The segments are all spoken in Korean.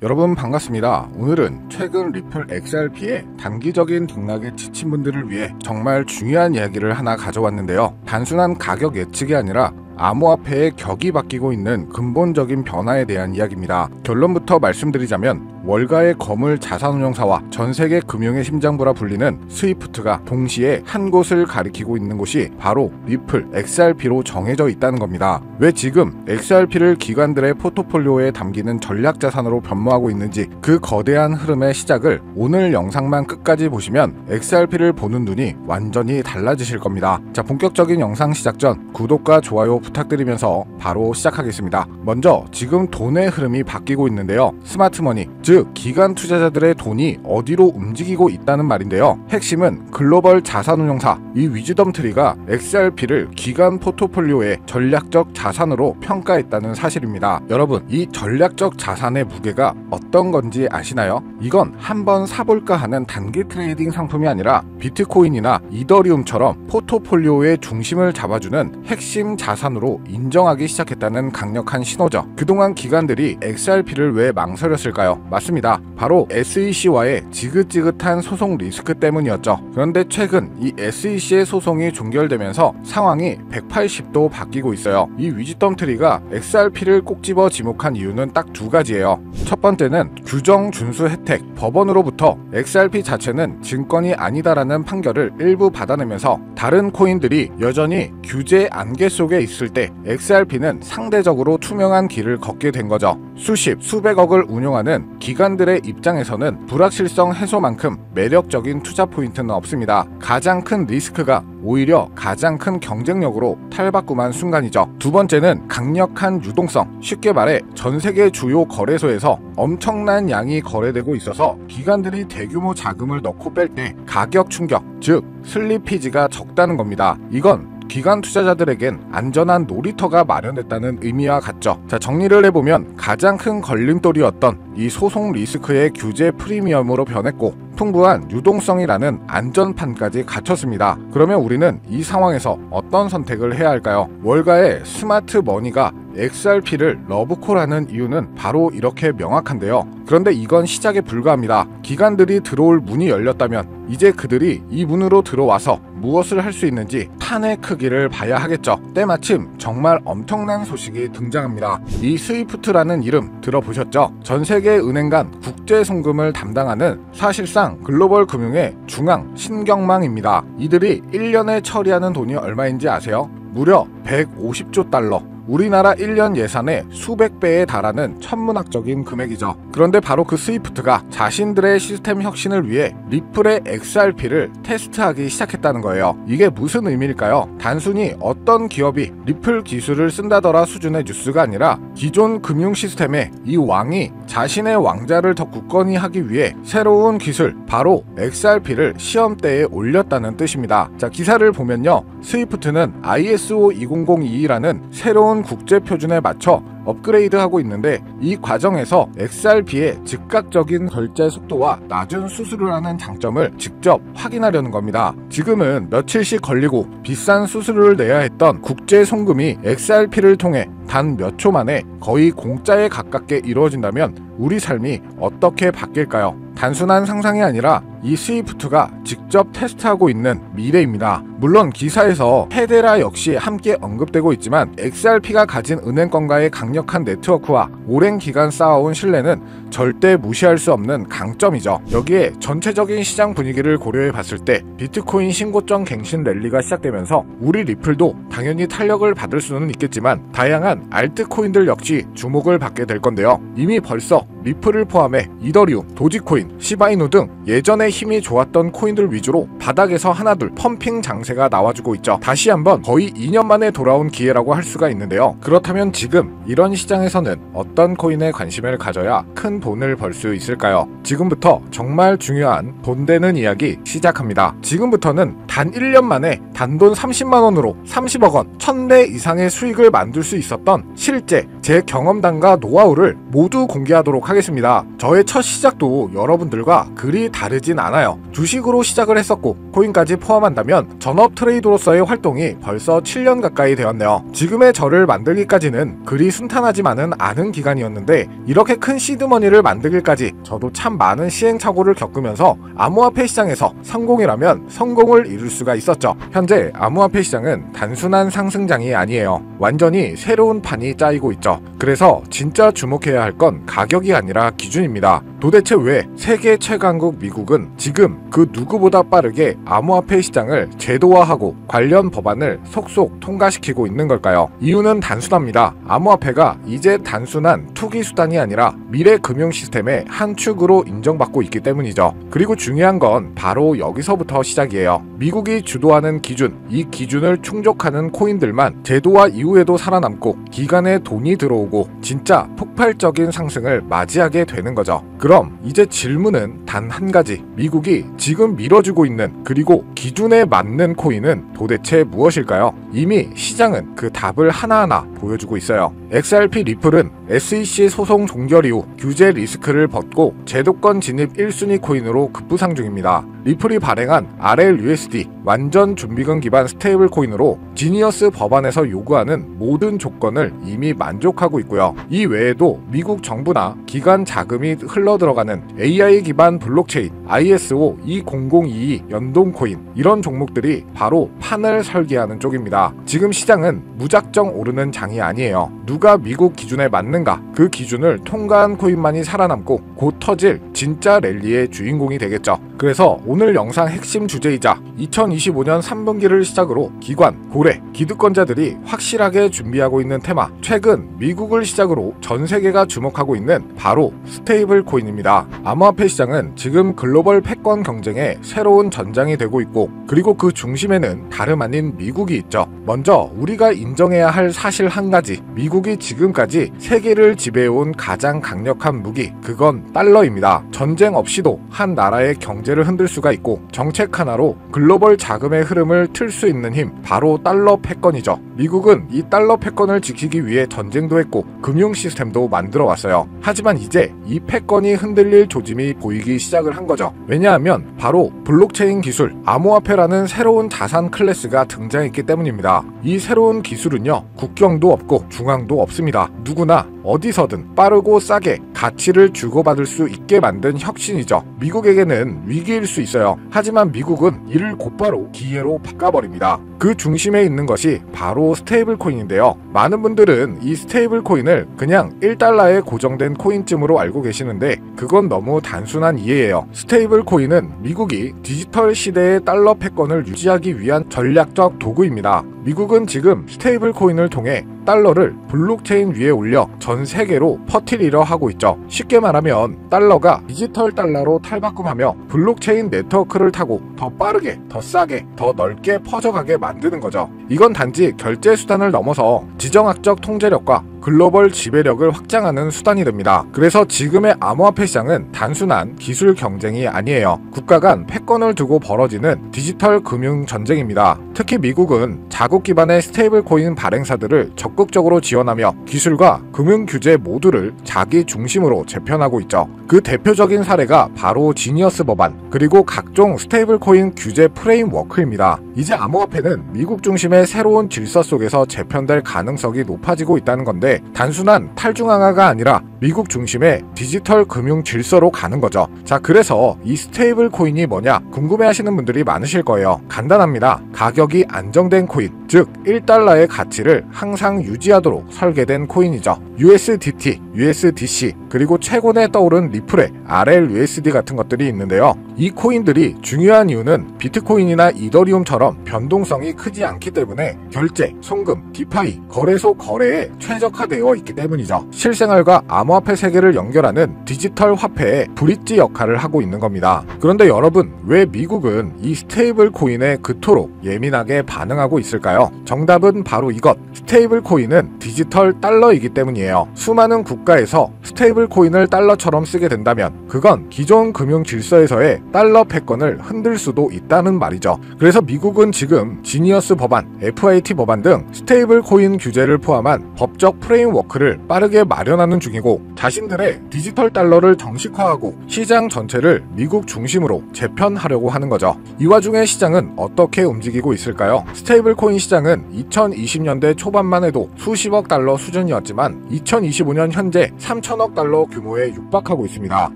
여러분 반갑습니다. 오늘은 최근 리플 XRP의 단기적인 등락에 지친 분들을 위해 정말 중요한 이야기를 하나 가져왔는데요. 단순한 가격 예측이 아니라 암호화폐의 격이 바뀌고 있는 근본적인 변화에 대한 이야기입니다. 결론부터 말씀드리자면 월가의 거물 자산운용사와 전세계 금융의 심장부라 불리는 스위프트가 동시에 한 곳을 가리키고 있는 곳이 바로 리플 XRP로 정해져 있다는 겁니다. 왜 지금 XRP를 기관들의 포트폴리오에 담기는 전략자산으로 변모하고 있는지 그 거대한 흐름의 시작을 오늘 영상만 끝까지 보시면 XRP를 보는 눈이 완전히 달라지실 겁니다. 자, 본격적인 영상 시작 전 구독과 좋아요 부탁드리면서 바로 시작하겠습니다. 먼저 지금 돈의 흐름이 바뀌고 있는데요. 스마트머니, 즉 기관 투자자들의 돈이 어디로 움직이고 있다는 말인데요. 핵심은 글로벌 자산운용사 이 위즈덤트리가 XRP를 기관 포트폴리오의 전략적 자산으로 평가했다는 사실입니다. 여러분, 이 전략적 자산의 무게가 어떤 건지 아시나요? 이건 한번 사볼까 하는 단기 트레이딩 상품이 아니라 비트코인이나 이더리움처럼 포트폴리오의 중심을 잡아주는 핵심 자산으로 인정하기 시작했다는 강력한 신호죠. 그동안 기관들이 XRP를 왜 망설였을까요? 맞습니다. 바로 SEC와의 지긋지긋한 소송 리스크 때문이었죠. 그런데 최근 이 SEC의 소송이 종결되면서 상황이 180도 바뀌고 있어요. 이 위즈덤트리가 XRP를 꼭 집어 지목한 이유는 딱 두 가지예요. 첫 번째는 규정 준수 혜택. 법원으로부터 XRP 자체는 증권이 아니다라는 판결을 일부 받아내면서 다른 코인들이 여전히 규제 안개 속에 있을 때 XRP는 상대적으로 투명한 길을 걷게 된 거죠. 수십, 수백억을 운용하는 기관들의 입장에서는 불확실성 해소만큼 매력적인 투자 포인트는 없습니다. 가장 큰 리스크가 오히려 가장 큰 경쟁력으로 탈바꿈한 순간이죠. 두 번째는 강력한 유동성. 쉽게 말해 전 세계 주요 거래소에서 엄청난 양이 거래되고 있어서 기관들이 대규모 자금을 넣고 뺄 때 가격 충격, 즉 슬리피지가 적다는 겁니다. 이건 기관 투자자들에겐 안전한 놀이터가 마련됐다는 의미와 같죠. 자, 정리를 해보면 가장 큰 걸림돌이었던 이 소송 리스크의 규제 프리미엄으로 변했고 풍부한 유동성이라는 안전판까지 갖췄습니다. 그러면 우리는 이 상황에서 어떤 선택을 해야 할까요? 월가의 스마트 머니가 XRP를 러브콜하는 이유는 바로 이렇게 명확한데요. 그런데 이건 시작에 불과합니다. 기관들이 들어올 문이 열렸다면 이제 그들이 이 문으로 들어와서 무엇을 할 수 있는지 판의 크기를 봐야 하겠죠. 때마침 정말 엄청난 소식이 등장합니다. 이 스위프트라는 이름 들어보셨죠? 전 세계 은행 간 국제 송금을 담당하는 사실상 글로벌 금융의 중앙 신경망입니다. 이들이 1년에 처리하는 돈이 얼마인지 아세요? 무려 150조 달러. 우리나라 1년 예산의 수백 배에 달하는 천문학적인 금액이죠. 그런데 바로 그 스위프트가 자신들의 시스템 혁신을 위해 리플의 XRP를 테스트하기 시작했다는 거예요. 이게 무슨 의미일까요? 단순히 어떤 기업이 리플 기술을 쓴다더라 수준의 뉴스가 아니라 기존 금융 시스템에 이 왕이 자신의 왕자를 더 굳건히 하기 위해 새로운 기술, 바로 XRP를 시험대에 올렸다는 뜻입니다. 자, 기사를 보면요. 스위프트는 ISO 20022라는 새로운 국제 표준에 맞춰 업그레이드하고 있는데 이 과정에서 XRP의 즉각적인 결제 속도와 낮은 수수료를 하는 장점을 직접 확인하려는 겁니다. 지금은 며칠씩 걸리고 비싼 수수료를 내야 했던 국제 송금이 XRP를 통해 단 몇 초 만에 거의 공짜에 가깝게 이루어진다면 우리 삶이 어떻게 바뀔까요? 단순한 상상이 아니라 이 스위프트가 직접 테스트하고 있는 미래입니다. 물론 기사에서 헤데라 역시 함께 언급되고 있지만 XRP가 가진 은행권과의 강력한 네트워크와 오랜 기간 쌓아온 신뢰는 절대 무시할 수 없는 강점이죠. 여기에 전체적인 시장 분위기를 고려해 봤을 때 비트코인 신고점 갱신 랠리가 시작되면서 우리 리플도 당연히 탄력을 받을 수는 있겠지만 다양한 알트코인들 역시 주목을 받게 될 건데요. 이미 벌써 리플을 포함해 이더리움, 도지코인, 시바이누 등 예전에 힘이 좋았던 코인들 위주로 바닥에서 하나둘 펌핑 장세가 나와주고 있죠. 다시 한번 거의 2년 만에 돌아온 기회라고 할 수가 있는데요. 그렇다면 지금 이런 시장에서는 어떤 코인에 관심을 가져야 큰 돈을 벌 수 있을까요? 지금부터 정말 중요한 돈 되는 이야기 시작합니다. 지금부터는 단 1년 만에 단돈 30만원으로 30억 원, 1000배 이상의 수익을 만들 수 있었던 실제 제 경험담과 노하우를 모두 공개하도록 하겠습니다. 저의 첫 시작도 여러분들과 그리 다르진 않아요. 주식으로 시작을 했었고 코인까지 포함한다면 전업 트레이더로서의 활동이 벌써 7년 가까이 되었네요. 지금의 저를 만들기까지는 그리 순탄하지만은 않은 기간이었는데 이렇게 큰 시드머니를 만들기까지 저도 참 많은 시행착오를 겪으면서 암호화폐 시장에서 성공이라면 성공을 이룰 수가 있었죠. 현재 암호화폐 시장은 단순한 상승장이 아니에요. 완전히 새로운 판이 짜이고 있죠. 그래서 진짜 주목해야 할 건 가격이 아니라 기준입니다. 도대체 왜 세계 최강국 미국은 지금 그 누구보다 빠르게 암호화폐 시장을 제도화하고 관련 법안을 속속 통과시키고 있는 걸까요? 이유는 단순합니다. 암호화폐가 이제 단순한 투기 수단이 아니라 미래 금융 시스템의 한 축으로 인정받고 있기 때문이죠. 그리고 중요한 건 바로 여기서부터 시작이에요. 미국이 주도하는 기준, 이 기준을 충족하는 코인들만 제도화 이후에도 살아남고 기간에 돈이 들어오고 진짜 폭발적인 상승을 맞이하게 되는 거죠. 그럼 이제 질문은 단 한 가지. 미국이 지금 밀어주고 있는 그리고 기준에 맞는 코인은 도대체 무엇일까요? 이미 시장은 그 답을 하나하나 보여주고 있어요. XRP 리플은 SEC 소송 종결 이후 규제 리스크를 벗고 제도권 진입 1순위 코인으로 급부상 중입니다. 리플이 발행한 RLUSD 완전 준비금 기반 스테이블 코인으로 지니어스 법안에서 요구하는 모든 조건을 이미 만족하고 있고요. 이 외에도 미국 정부나 기관 자금이 흘러들어가는 AI 기반 블록체인 ISO 20022 연동 코인 이런 종목들이 바로 판을 설계하는 쪽입니다. 지금 시장은 무작정 오르는 장이 아니에요. 누가 미국 기준에 맞는가 그 기준을 통과한 코인만이 살아남고 곧 터질 진짜 랠리의 주인공이 되겠죠. 그래서 오늘 영상 핵심 주제이자 2025년 3분기를 시작으로 기관, 고래, 기득권자들이 확실하게 준비하고 있는 테마, 최근 미국을 시작으로 전 세계가 주목하고 있는 바로 스테이블 코인입니다. 암호화폐 시장은 지금 글로벌 패권 경쟁의 새로운 전장이 되고 있고 그리고 그 중심에는 다름 아닌 미국이 있죠. 먼저 우리가 인정해야 할 사실 한 가지, 미국이 지금까지 세계를 지배해온 가장 강력한 무기, 그건 달러입니다. 전쟁 없이도 한 나라의 경제를 흔들 수가 있고 정책 하나로 글로벌 자금의 흐름을 틀 수 있는 힘, 바로 달러 패권이죠. 미국은 이 달러 패권을 지키기 위해 전쟁도 했고 금융 시스템도 만들어 왔어요. 하지만 이제 이 패권이 흔들릴 조짐이 보이기 시작을 한 거죠. 왜냐하면 바로 블록체인 기술, 암호화폐라는 새로운 자산 클래스가 등장했기 때문입니다. 이 새로운 기술은요, 국경도 없고 중앙도 없습니다. 누구나 어디서든 빠르고 싸게 가치를 주고받을 수 있게 만든 혁신이죠. 미국에게는 위기일 수 있어요. 하지만 미국은 이를 곧바로 기회로 바꿔버립니다. 그 중심에 있는 것이 바로 스테이블 코인인데요. 많은 분들은 이 스테이블 코인을 그냥 1달러에 고정된 코인쯤으로 알고 계시는데 그건 너무 단순한 이해예요. 스테이블 코인은 미국이 디지털 시대의 달러 패권을 유지하기 위한 전략적 도구입니다. 미국은 지금 스테이블 코인을 통해 달러를 블록체인 위에 올려 전 세계로 퍼뜨리려 하고 있죠. 쉽게 말하면 달러가 디지털 달러로 탈바꿈하며 블록체인 네트워크를 타고 더 빠르게, 더 싸게, 더 넓게 퍼져가게 만드는 거죠. 이건 단지 결제 수단을 넘어서 지정학적 통제력과 글로벌 지배력을 확장하는 수단이 됩니다. 그래서 지금의 암호화폐 시장은 단순한 기술 경쟁이 아니에요. 국가 간 패권을 두고 벌어지는 디지털 금융 전쟁입니다. 특히 미국은 자국 기반의 스테이블 코인 발행사들을 적극적으로 지원하며 기술과 금융 규제 모두를 자기 중심으로 재편하고 있죠. 그 대표적인 사례가 바로 지니어스 법안, 그리고 각종 스테이블 코인 규제 프레임워크입니다. 이제 암호화폐는 미국 중심의 새로운 질서 속에서 재편될 가능성이 높아지고 있다는 건데 단순한 탈중앙화가 아니라 미국 중심의 디지털 금융 질서로 가는 거죠. 자, 그래서 이 스테이블 코인이 뭐냐 궁금해하시는 분들이 많으실 거예요. 간단합니다. 가격이 안정된 코인, 즉 1달러의 가치를 항상 유지하도록 설계된 코인이죠. USDT, USDC, 그리고 최근에 떠오른 리플의 RLUSD 같은 것들이 있는데요. 이 코인들이 중요한 이유는 비트코인이나 이더리움처럼 변동성이 크지 않기 때문에 결제, 송금, 디파이, 거래소 거래에 최적화되어 있기 때문이죠. 실생활과 암호화폐 세계를 연결하는 디지털 화폐의 브릿지 역할을 하고 있는 겁니다. 그런데 여러분, 왜 미국은 이 스테이블 코인에 그토록 예민하게 반응하고 있을까요? 정답은 바로 이것. 스테이블 코인은 디지털 달러이기 때문이에요. 수많은 국가에서 스테이블 스테이블 코인을 달러처럼 쓰게 된다면 그건 기존 금융 질서에서의 달러 패권을 흔들 수도 있다는 말이죠. 그래서 미국은 지금 지니어스 법안, FIT 법안 등 스테이블 코인 규제를 포함한 법적 프레임워크를 빠르게 마련하는 중이고 자신들의 디지털 달러를 정식화하고 시장 전체를 미국 중심으로 재편하려고 하는 거죠. 이 와중에 시장은 어떻게 움직이고 있을까요? 스테이블 코인 시장은 2020년대 초반만 해도 수십억 달러 수준이었지만 2025년 현재 3천억 달러 규모에 육박하고 있습니다.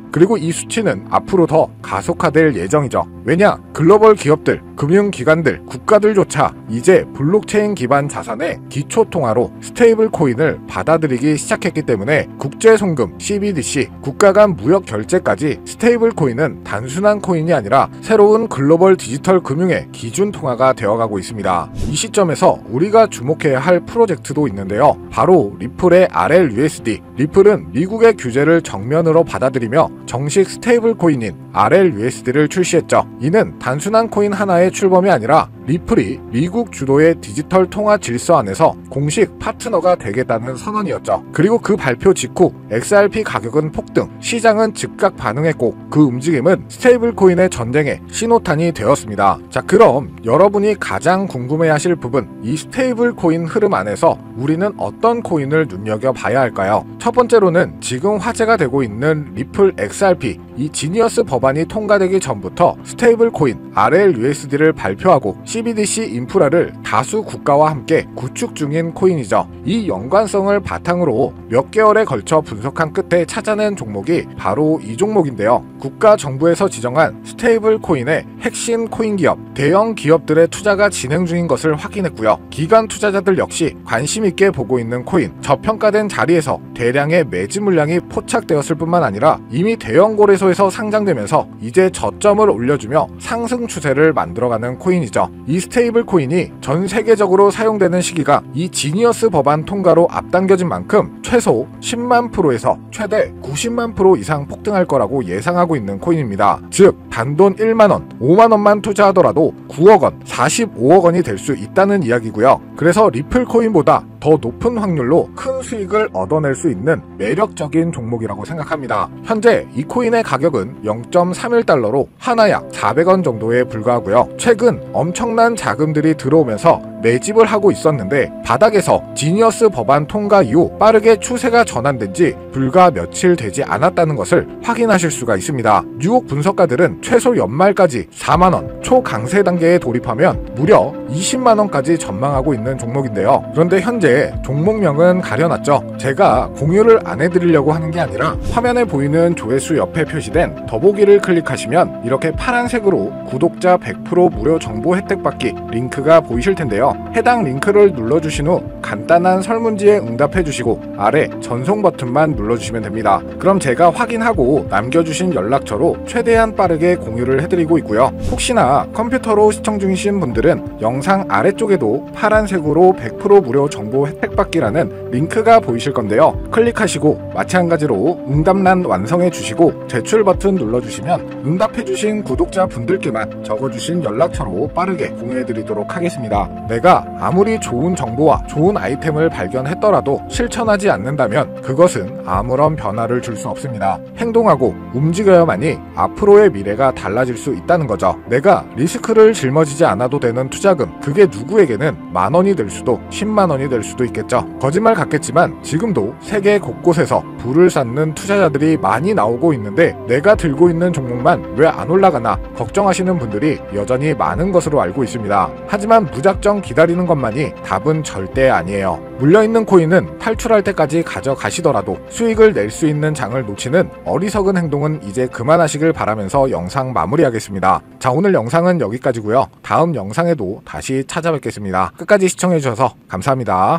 그리고 이 수치는 앞으로 더 가속화될 예정이죠. 왜냐? 글로벌 기업들, 금융기관들, 국가들조차 이제 블록체인 기반 자산의 기초통화로 스테이블 코인을 받아들이기 시작했기 때문에 국제송금, CBDC, 국가 간 무역 결제까지 스테이블 코인은 단순한 코인이 아니라 새로운 글로벌 디지털 금융의 기준 통화가 되어가고 있습니다. 이 시점에서 우리가 주목해야 할 프로젝트도 있는데요. 바로 리플의 RLUSD. 리플은 미국의 규제를 정면으로 받아들이며 정식 스테이블 코인인 RLUSD를 출시했죠. 이는 단순한 코인 하나의 출범이 아니라 리플이 미국 주도의 디지털 통화 질서 안에서 공식 파트너가 되겠다는 선언이었죠. 그리고 그 발표 직후 XRP 가격은 폭등, 시장은 즉각 반응했고 그 움직임은 스테이블 코인의 전쟁의 신호탄이 되었습니다. 자, 그럼 여러분이 가장 궁금해하실 부분, 이 스테이블 코인 흐름 안에서 우리는 어떤 코인을 눈여겨봐야 할까요? 첫 번째로는 지금 화제가 되고 있는 리플 XRP, 이 지니어스 법안이 통과되기 전부터 스테이블 코인 RLUSD를 발표하고 CBDC 인프라를 다수 국가와 함께 구축 중인 코인이죠. 이 연관성을 바탕으로 몇 개월에 걸쳐 분석한 끝에 찾아낸 종목이 바로 이 종목인데요. 국가 정부에서 지정한 스테이블 코인의 핵심 코인 기업, 대형 기업들의 투자가 진행 중인 것을 확인했고요. 기관 투자자들 역시 관심 있게 보고 있는 코인, 저평가된 자리에서 대량의 매집 물량이 포착되었을 뿐만 아니라 이미 대형 거래소에서 상장되면서 이제 저점을 올려주며 상승 추세를 만들어가는 코인이죠. 이 스테이블 코인이 전 세계적으로 사용되는 시기가 이 지니어스 법안 통과로 앞당겨진 만큼 최소 10만 프로에서 최대 90만 프로 이상 폭등할 거라고 예상하고 있는 코인입니다. 즉 단돈 1만원, 5만원만 투자하더라도 9억원, 45억원이 될 수 있다는 이야기고요. 그래서 리플 코인보다 더 높은 확률로 큰 수익을 얻어낼 수 있는 매력적인 종목이라고 생각합니다. 현재 이 코인의 가격은 0.31달러로 하나 약 400원 정도에 불과하고요. 최근 엄청난 자금들이 들어오면서 매집을 하고 있었는데 바닥에서 지니어스 법안 통과 이후 빠르게 추세가 전환된 지 불과 며칠 되지 않았다는 것을 확인하실 수가 있습니다. 뉴욕 분석가들은 최소 연말까지 4만원, 초강세 단계에 돌입하면 무려 20만원까지 전망하고 있는 종목인데요. 그런데 현재 종목명은 가려놨죠. 제가 공유를 안 해드리려고 하는 게 아니라 화면에 보이는 조회수 옆에 표시된 더보기를 클릭하시면 이렇게 파란색으로 구독자 100% 무료 정보 혜택 받기 링크가 보이실 텐데요. 해당 링크를 눌러주신 후 간단한 설문지에 응답해주시고 아래 전송 버튼만 눌러주시면 됩니다. 그럼 제가 확인하고 남겨주신 연락처로 최대한 빠르게 공유를 해드리고 있고요. 혹시나 컴퓨터로 시청 중이신 분들은 영상 아래쪽에도 파란색으로 100% 무료 정보 혜택 받기라는 링크가 보이실 건데요. 클릭하시고 마찬가지로 응답란 완성해 주시고 제출 버튼 눌러주시면 응답해주신 구독자 분들께만 적어주신 연락처로 빠르게 공유해 드리도록 하겠습니다. 내가 아무리 좋은 정보와 좋은 아이템을 발견했더라도 실천하지 않는다면 그것은 아무런 변화를 줄 수 없습니다. 행동하고 움직여야만이 앞으로의 미래가 달라질 수 있다는 거죠. 내가 리스크를 짊어지지 않아도 되는 투자금, 그게 누구에게는 만원이 될 수도 10만원이 될 수도 있겠죠. 거짓말 같겠지만 지금도 세계 곳곳에서 부를 쌓는 투자자들이 많이 나오고 있는데 내가 들고 있는 종목만 왜 안 올라가나 걱정하시는 분들이 여전히 많은 것으로 알고 있습니다. 하지만 무작정 기다리는 것만이 답은 절대 아니에요. 물려있는 코인은 탈출할 때까지 가져가시더라도 수익을 낼 수 있는 장을 놓치는 어리석은 행동은 이제 그만하시길 바라면서 영상 마무리하겠습니다. 자, 오늘 영상은 여기까지고요. 다음 영상에도 다시 찾아뵙겠습니다. 끝까지 시청해주셔서 감사합니다.